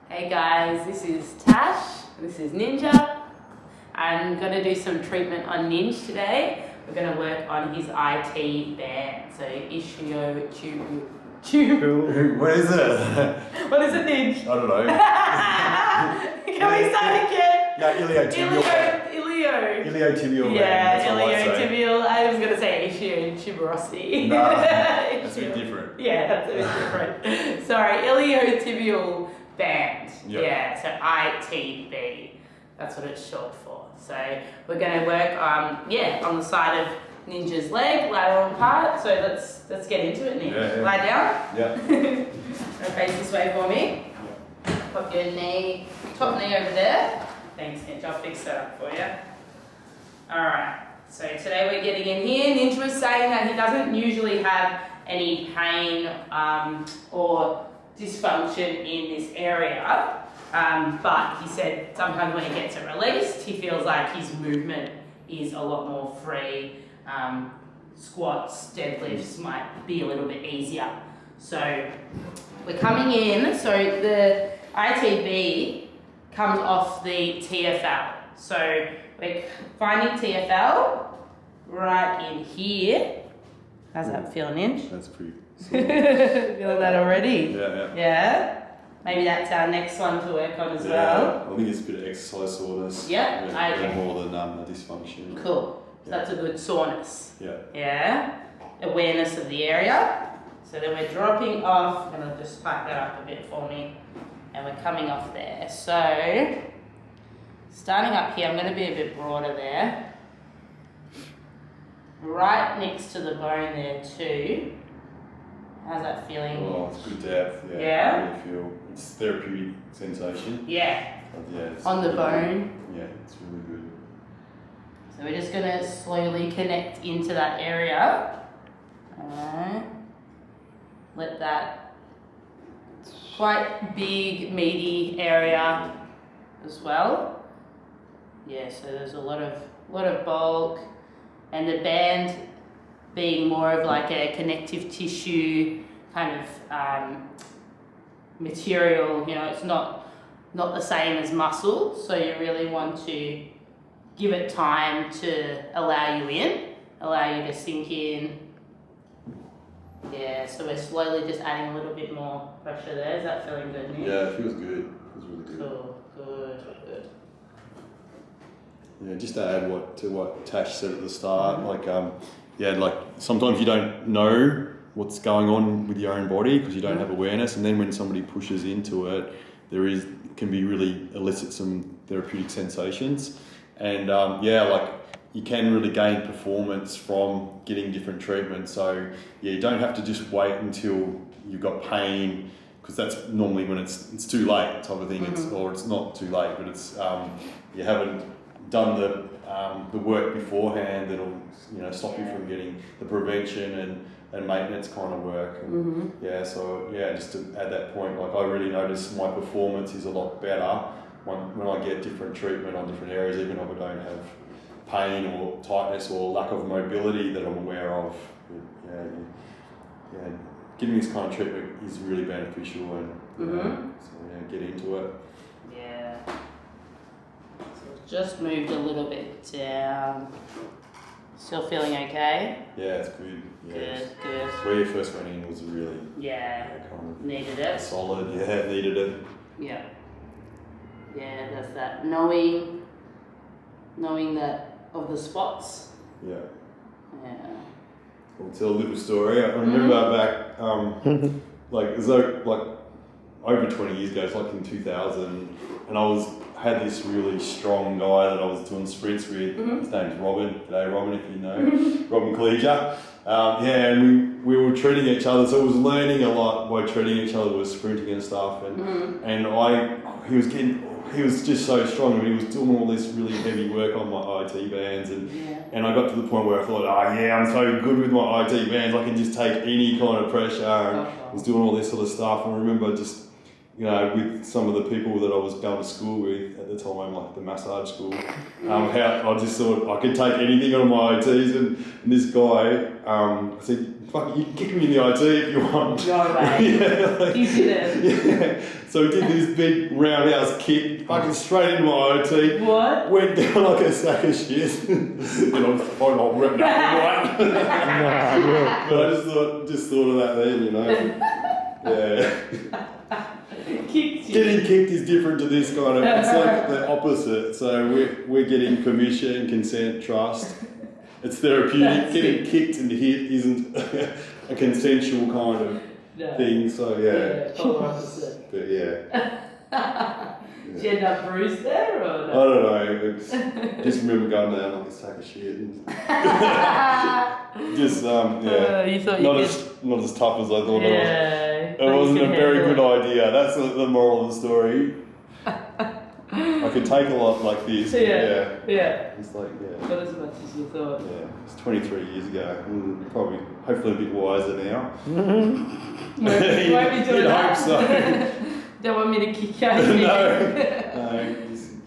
Hey guys, this is Tash, this is Ninja. I'm going to do some treatment on Ninja today. We're going to work on his IT band, so ischiotubule. What is it? What is it, Ninja? I don't know. Can we start again? Yeah, iliotibial. Iliotibial. Yeah, iliotibial. I was going to say ischiotuberosity. No, that's a bit different. Yeah, that's a bit different. Sorry, iliotibial band. Yep. Yeah, so ITB. That's what it's short for. So we're going to work on the side of Ninja's leg, lateral part. So let's get into it, Ninja. Yeah. Lie down. Yeah. Face this way for me. Put your top knee over there. Thanks, Ninja. I'll fix that up for you. Alright, so today we're getting in here. Ninja was saying that he doesn't usually have any pain or dysfunction in this area, but he said sometimes when he gets it released, he feels like his movement is a lot more free. Squats, deadlifts might be a little bit easier. So we're coming in, so the ITB comes off the TFL. So we're finding TFL right in here. How's that feel, Ninja? That's pretty. Feeling that already? Yeah. Yeah? Maybe that's our next one to work on as well. I think it's a bit of exercise soreness. Yeah, okay. More than the dysfunction. Cool. So that's a good soreness. Yeah. Yeah? Awareness of the area. So then we're dropping off. I'm going to just spike that up a bit for me. And we're coming off there. So, starting up here, I'm going to be a bit broader there. Right next to the bone there too. How's that feeling? Oh, it's good depth. Yeah. Yeah? I really feel it's therapeutic sensation. Yeah. It's On the really bone. Good. Yeah, it's really good. So we're just going to slowly connect into that area. Alright. Let that quite big, meaty area as well. Yeah, so there's a lot of bulk, and the band being more of like a connective tissue kind of material. You know, it's not the same as muscle, so you really want to give it time to allow you to sink in. Yeah, so we're slowly just adding a little bit more pressure there. Is that feeling good, Nick? Yeah, it feels good. It feels really good. Cool, good. Yeah, just to add to what Tash said at the start, like sometimes you don't know what's going on with your own body because you don't have awareness, and then when somebody pushes into it, can be really elicit some therapeutic sensations, and you can really gain performance from getting different treatments. So you don't have to just wait until you've got pain, because that's normally when it's too late type of thing. Mm-hmm. It's not too late, but it's you haven't done the work beforehand that'll stop you from getting the prevention and maintenance kind of work. And just to add that point, like I really notice my performance is a lot better when I get different treatment on different areas, even if I don't have pain or tightness or lack of mobility that I'm aware of. Getting this kind of treatment is really beneficial, and get into it. Yeah. So it's just moved a little bit down. Still feeling okay? Yeah, it's good. Yeah, Good. Where you first went in was really kind of needed it. solid. Yeah, needed it. Yeah. Yeah, there's that knowing that of the spots. Yeah. Yeah. I'll tell a little story. I remember back, it's over 20 years ago. It's like in 2000, and I had this really strong guy that I was doing sprints with. His name's Robin. G'day, Robin, if you know. Robin Collegia. And we were treating each other, so I was learning a lot by treating each other with sprinting and stuff. And he was just so strong. I mean, he was doing all this really heavy work on my IT bands, and I got to the point where I thought, I'm so good with my IT bands, I can just take any kind of pressure, and I was doing all this sort of stuff. And I remember just, with some of the people that I was going to school with at the time, like the massage school, how I just thought I could take anything on my ITs, and this guy, I said, fuck, you can kick me in the IT if you want. No way. Yeah, like, You didn't. Yeah. So we did this big roundhouse kick, fucking straight into my OT. What? Went down like a sack of shit. I'm not ripping that one. But I just thought of that then, you know. Yeah. Kicked you. Getting kicked is different to this kind of. It's like the opposite. So we're getting permission, consent, trust. It's therapeutic. Getting kicked and hit isn't a consensual kind of thing. So yeah. Polar opposite. But yeah. Did you end up bruised there or I no? don't know. It's, just remember going down like a sack of shit. And just yeah. You thought Not as tough as I thought it was. Yeah. It wasn't a very good idea. That's the moral of the story. I could take a lot like this. Yeah. It's like, yeah. Not as much as you thought. Yeah. It's 23 years ago. Probably, hopefully a bit wiser now. You won't be doing You'd that. hope so. Don't want me to kick you out. No,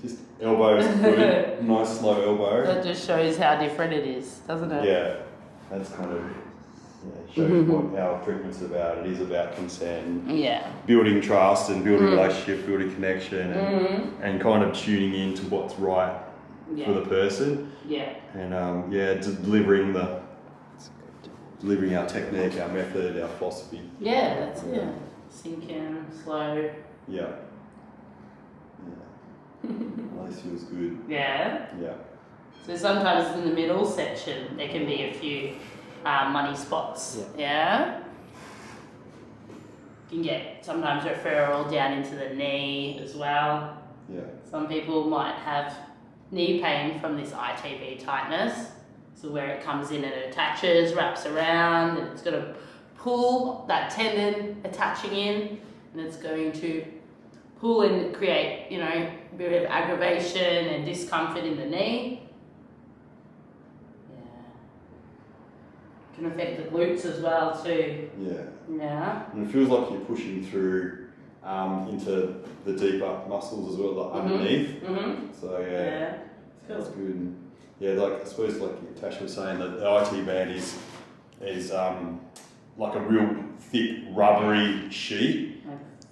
just elbows good. Nice slow elbow. That just shows how different it is, doesn't it? Yeah. That's kind of, shows what our treatment's about. It is about consent. Yeah. Building trust and building relationship, building connection, and kind of tuning into what's right for the person. Yeah. And delivering our technique, our method, our philosophy. Yeah, that's it. Sink in, slow. Yeah. At least feels good. Yeah. Yeah. So sometimes in the middle section there can be a few money spots. Yeah. You can get sometimes referral down into the knee as well. Yeah. Some people might have knee pain from this ITB tightness. So where it comes in and it attaches, wraps around, and it's going to pull that tendon attaching in, and it's going to pull and create, a bit of aggravation and discomfort in the knee. Yeah. Can affect the glutes as well too. Yeah. Yeah. And it feels like you're pushing through into the deeper muscles as well, like underneath. So yeah. That's good. And, yeah, like I suppose like Tash was saying that the IT band is like a real thick rubbery sheet.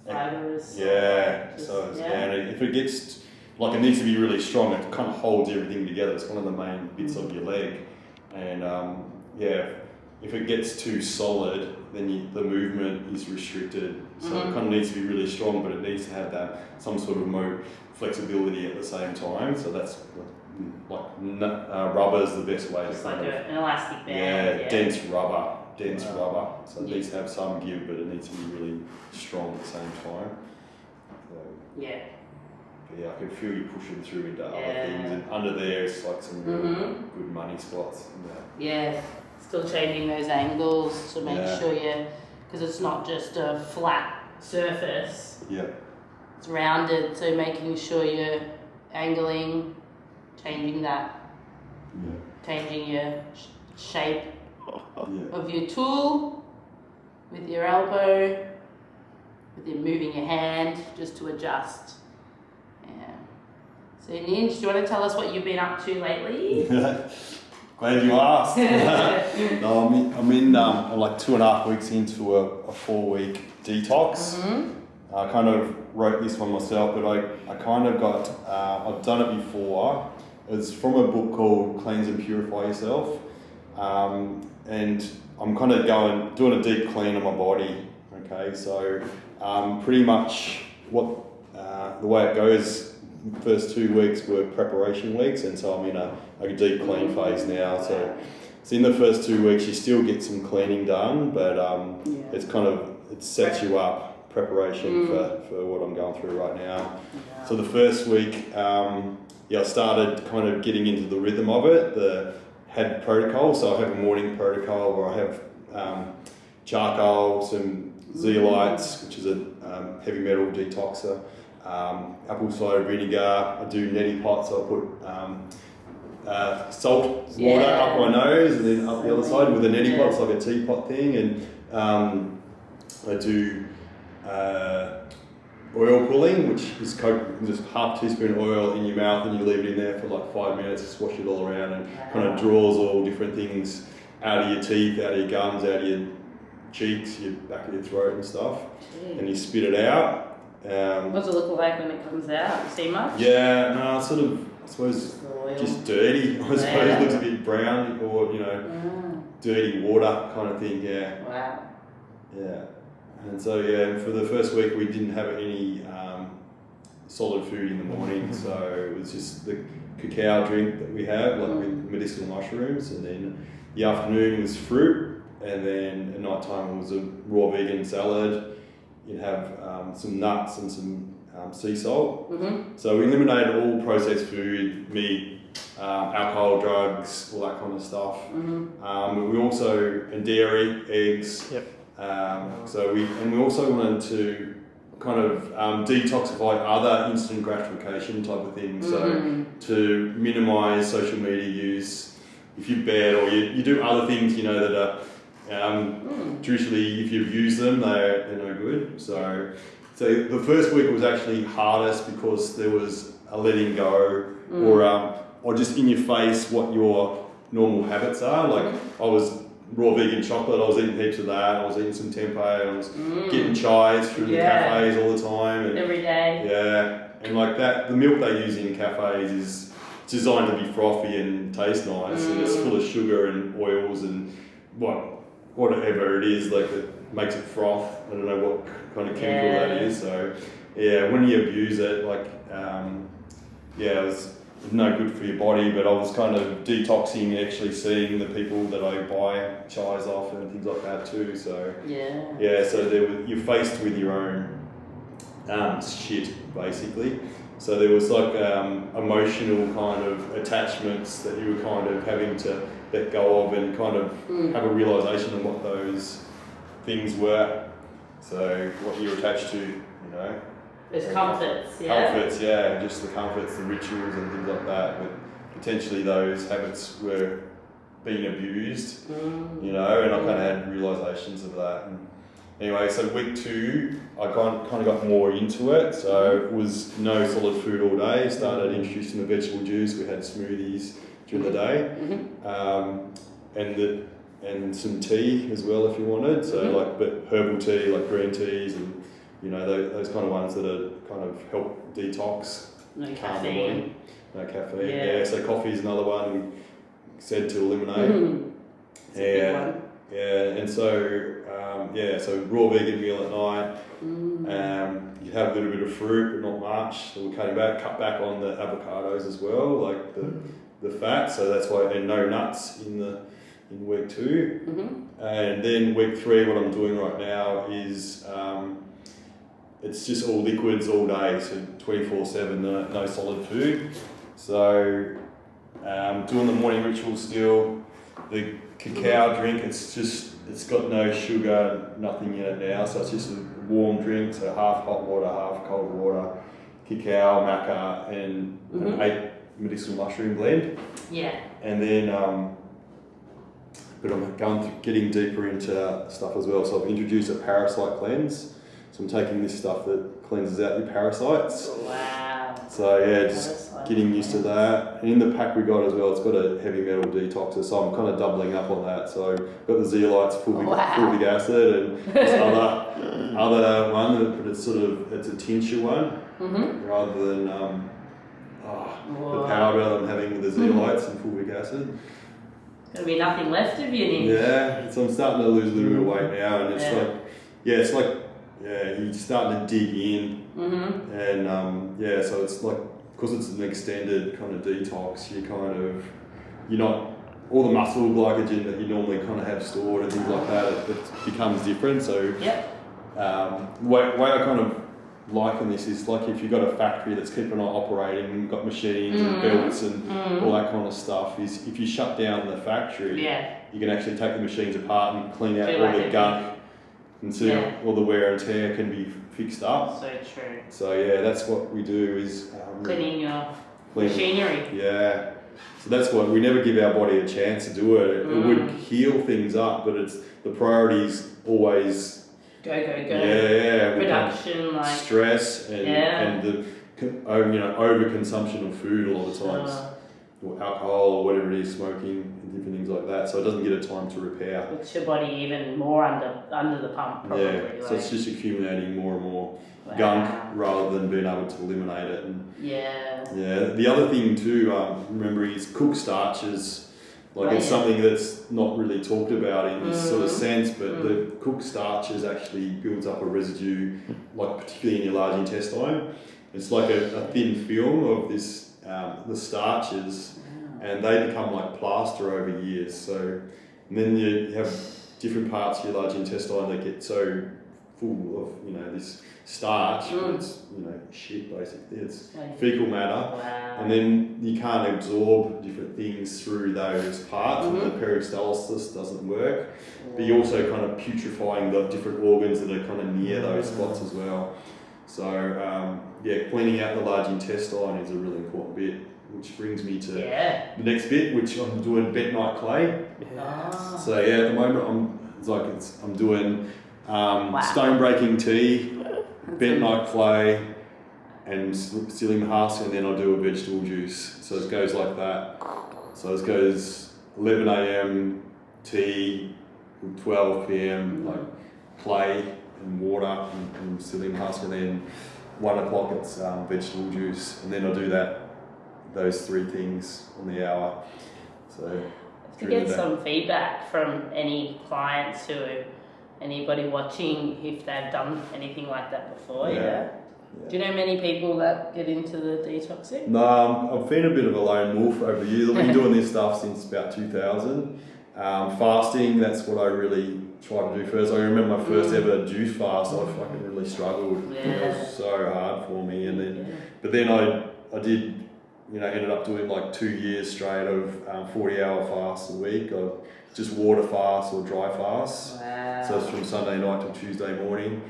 Fibers. Yeah. So it's down. If it gets like it needs to be really strong, it kind of holds everything together. It's one of the main bits of your leg. And if it gets too solid, then the movement is restricted. So it kind of needs to be really strong, but it needs to have that some sort of flexibility at the same time. So that's like rubber is the best way It's to like kind of, an elastic band. yeah, dense rubber. So it needs to have some give, but it needs to be really strong at the same time. So, Yeah. but yeah, I can feel you pushing through into other things, and under there is like some real good money spots. Yeah. Still changing those angles to make sure because it's not just a flat surface. Yeah. It's rounded, so making sure you're angling, changing that, changing your shape of your tool with your elbow, with your moving your hand just to adjust. Yeah. So Ninja, do you want to tell us what you've been up to lately? Glad you asked. No, I'm in like 2.5 weeks into a 4-week detox. I kind of wrote this one myself, but I kind of got, I've done it before. It's from a book called Cleanse and Purify Yourself. And I'm kind of doing a deep clean of my body. Okay, so pretty much the way it goes, the first 2 weeks were preparation weeks, and so I'm in a deep clean phase now. So in the first 2 weeks you still get some cleaning done, but it's kind of, it sets you up preparation for what I'm going through right now. So the first week, I started kind of getting into the rhythm of it. Had protocol, so I have a morning protocol where I have charcoal, some zeolites, which is a heavy metal detoxer, apple cider vinegar. I do neti pot, so I put salt water up my nose and then up the other side with a neti pot. It's like a teapot thing, and I do oil pulling, which is just half teaspoon oil in your mouth, and you leave it in there for like 5 minutes, swash it all around, and kind of draws all different things out of your teeth, out of your gums, out of your cheeks, your back of your throat and stuff. Jeez. And you spit it out. What does it look like when it comes out? You see much? Yeah, no, sort of, I suppose, just dirty. I suppose it looks a bit brown or, dirty water kind of thing, yeah. Wow. Yeah. And so, yeah, for the first week we didn't have any solid food in the morning, so it was just the cacao drink that we have, like with medicinal mushrooms, and then the afternoon was fruit, and then at night time it was a raw vegan salad. You'd have some nuts and some sea salt. So we eliminated all processed food, meat, alcohol, drugs, all that kind of stuff. But we also, and dairy, eggs. Yep. So we also wanted to kind of detoxify other instant gratification type of things. So to minimise social media use. If you're bad or you do other things, that are traditionally, if you've used them, they're no good. So the first week was actually hardest because there was a letting go or just in your face what your normal habits are. Like I was raw vegan chocolate, I was eating heaps of that, I was eating some tempeh, I was getting chais through the cafes all the time. And, every day. Yeah, and like that, the milk they use in cafes is designed to be frothy and taste nice, and it's full of sugar and oils and whatever it is, like that makes it froth. I don't know what kind of chemical that is. So yeah, when you abuse it, it was no good for your body, but I was kind of detoxing, actually seeing the people that I buy chais off and things like that too. So so you're faced with your own shit basically. So there was like emotional kind of attachments that you were kind of having to let go of and kind of have a realisation of what those things were. So what you're attached to, There's comforts, Comforts, yeah, just the comforts, the rituals and things like that. But potentially those habits were being abused, and I kind of had realisations of that. And anyway, so week 2, I kind of got more into it. So it was no solid food all day. Started introducing the vegetable juice. We had smoothies during the day, and some tea as well if you wanted. So but herbal tea, like green teas and those kind of ones that are kind of help detox. No caffeine. No caffeine. Yeah. So coffee is another one we said to eliminate. And so so raw vegan meal at night. You have a little bit of fruit, but not much. So we're cut back on the avocados as well, like the fat. So that's why, and no nuts in week 2. And then week 3, what I'm doing right now is it's just all liquids all day, so 24/7, no solid food. So doing the morning ritual still. The cacao drink, it's got no sugar, nothing in it now, so it's just a warm drink, so half hot water, half cold water, cacao, maca, and an 8 medicinal mushroom blend. Yeah. And then, but I'm getting deeper into stuff as well, so I've introduced a parasite cleanse. So I'm taking this stuff that cleanses out your parasites. Wow. So yeah, just getting used to that. And in the pack we got as well, it's got a heavy metal detoxer, so I'm kind of doubling up on that. So I've got the zeolites, fulvic acid, and this other one, but it's a tincture one, rather than the powder that I'm having with the zeolites and fulvic acid. There's going to be nothing left of you, Nick. Yeah, so I'm starting to lose a little bit of weight now, and it's like you're starting to dig in, and so it's like, because it's an extended kind of detox, you're not, all the muscle glycogen that you normally kind of have stored and things like that, it becomes different. So the way I kind of liken this is like if you've got a factory that's keeping on operating and got machines and belts and all that kind of stuff, is if you shut down the factory, you can actually take the machines apart and clean out all the gunk and see all the wear and tear can be fixed up. So true. So that's what we do is cleaning your machinery. Yeah. So that's what we never give our body a chance to do it. It would heal things up, but the priority's always go. Yeah. Production, stress and the overconsumption of food all the times. or alcohol or whatever it is, smoking and different things like that. So it doesn't get a time to repair. Puts your body even more under the pump, probably. Yeah, so it's just accumulating more and more gunk rather than being able to eliminate it. And yeah. The other thing too, remember, is cooked starches. Like it's something that's not really talked about in this sort of sense, but the cooked starches actually builds up a residue, like particularly in your large intestine. It's like a thin film of this, the starches, and they become like plaster over years. So and then you have different parts of your large intestine that get so full of this starch, it's shit basically. It's fecal matter, and then you can't absorb different things through those parts. And the peristalsis doesn't work, but you're also kind of putrefying the different organs that are kind of near those spots as well. So cleaning out the large intestine is a really important bit, which brings me to the next bit, which I'm doing bentonite clay. So at the moment I'm doing stone breaking tea, bentonite clay, and sealing the husk, and then I'll do a vegetable juice. So it goes like that. So it goes 11 a.m. tea, 12 p.m. like clay and water and sealing the husk, and then 1 o'clock it's vegetable juice, and then I'll do those three things on the hour. So to get some feedback from any clients anybody watching, if they've done anything like that before, Do you know many people that get into the detoxing? No, I've been a bit of a lone wolf over the years. I've been doing this stuff since about 2000. Fasting, that's what I really tried to do first. I remember my first ever juice fast, I fucking really struggled. It was so hard for me. And then I did, ended up doing like 2 years straight of 40-hour fasts a week. Just water fast or dry fast. So it's from Sunday night till Tuesday morning.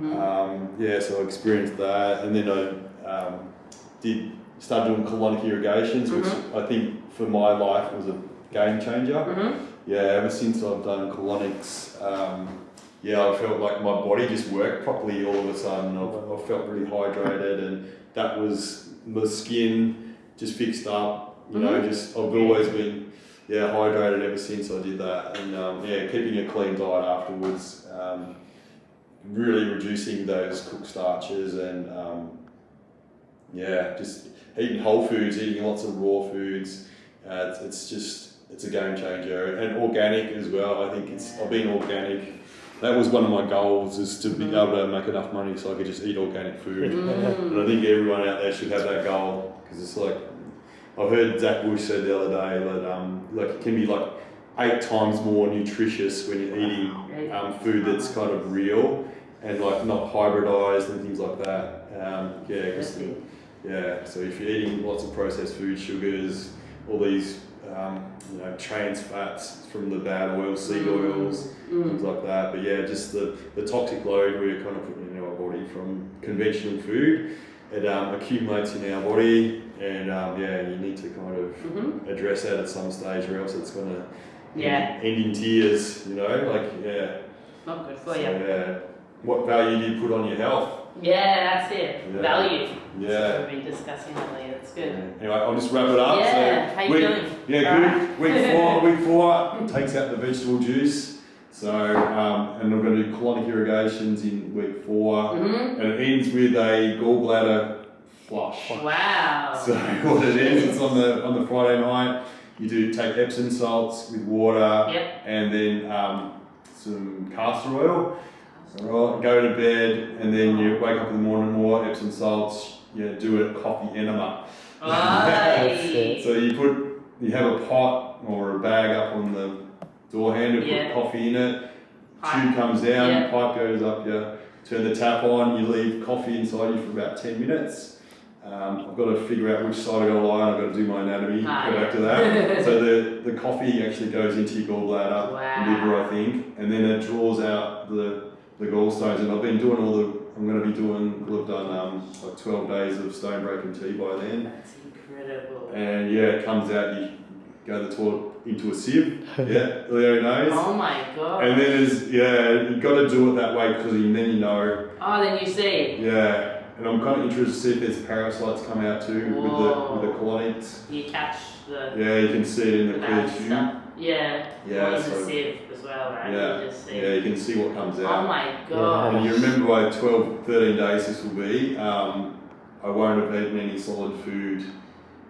So I experienced that, and then I started doing colonic irrigations, which I think for my life was a game changer. Ever since I've done colonics, I felt like my body just worked properly all of a sudden. I felt really hydrated, and that was the skin just fixed up. I've always been hydrated ever since I did that, and keeping a clean diet afterwards, really reducing those cooked starches, and just eating whole foods, eating lots of raw foods. It's a game changer, and organic as well. I think I've been organic. That was one of my goals, is to be able to make enough money so I could just eat organic food. And I think everyone out there should have that goal, because it's like, I've heard Zach Bush said the other day that it can be like 8 times more nutritious when you're eating food that's kind of real and like not hybridized and things like that. So if you're eating lots of processed food, sugars, all these trans fats from the bad oils, seed oils, things like that. But just the toxic load we're kind of putting in our body from conventional food, it accumulates in our body, and you need to kind of address that at some stage, or else it's going to end in tears. Not good for you. What value do you put on your health? That's it. Value. Yeah. So we'll be discussing that later. That's good. Anyway, I'll just wrap it up. How you feeling? Good. Week 4 takes out the vegetable juice. So, and we're going to do colonic irrigations in week 4, and it ends with a gallbladder flush. Wow. So what it is, it's on the Friday night. You do take Epsom salts with water, and then some castor oil. Right, go to bed, and then you wake up in the morning, more Epsom salts. Do a coffee enema. So you have a pot or a bag up on the door handle, put coffee in it. Tube comes down, pipe goes up. You turn the tap on. You leave coffee inside you for about 10 minutes. I've got to figure out which side I've got to lie on. I've got to do my anatomy. Go back to that. So the coffee actually goes into your gallbladder, liver, I think, and then it draws out the gallstones. And I've been doing we've done like 12 days of stone breaking tea by then. That's incredible. And it comes out, you go to the toilet into a sieve. Leo knows. Oh my god. And then you've got to do it that way, because then you know. Oh, then you see. And I'm kind of interested to see if there's parasites come out too with the colonics. You catch the... Yeah, you can see it in the clear tube. Yeah. Yeah, or in so, the sieve as well, right? Yeah, You just see. yeah, you can see what comes out. Oh my god. And you remember by 12, 13 days this will be, I won't have eaten any solid food.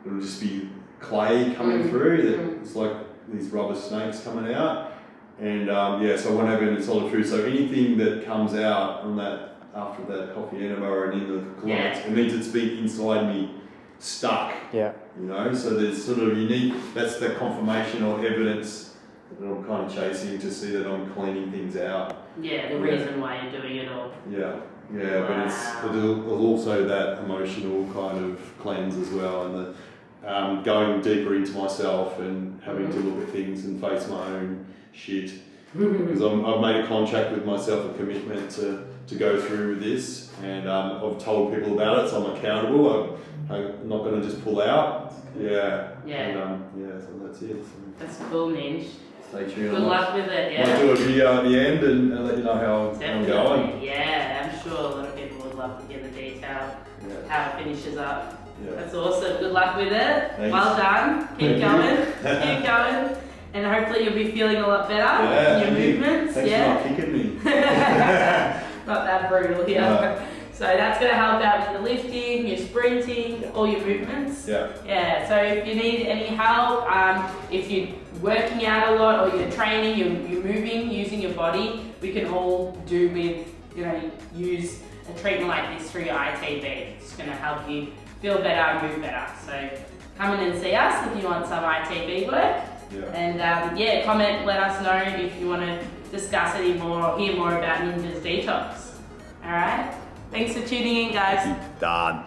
It'll just be clay coming through. It's like these rubber snakes coming out. And so I won't have any solid food. So anything that comes out on that after that coffee enema and in the colonics, it means it's been inside me stuck. Yeah. You know, so there's sort of unique, that's the confirmation or evidence that I'm kind of chasing to see that I'm cleaning things out. Yeah, the reason why you're doing it all. Yeah, but there's also that emotional kind of cleanse as well, and the going deeper into myself and having to look at things and face my own shit. Because I've made a contract with myself, a commitment to go through with this, and I've told people about it, so I'm accountable. I'm not going to just pull out. Yeah. And, so that's it. So that's cool, Ninja. Stay tuned. Good luck with it, I'll do a video at the end and let you know how I'm going. Yeah, I'm sure a lot of people would love to hear the detail, how it finishes up. Yeah. That's awesome. Good luck with it. Thanks. Well done. Keep going. Keep going. And hopefully you'll be feeling a lot better in your movements. Thanks for not kicking me. Not that brutal here. No. So that's going to help out with your lifting, your sprinting, all your movements. Yeah. So if you need any help, if you're working out a lot or you're training, you're moving, using your body, we can all do with, use a treatment like this for your ITB. It's going to help you feel better and move better. So come in and see us if you want some ITB work. And comment, let us know if you want to discuss any more or hear more about Ninja's detox. Alright? Thanks for tuning in, guys. Done.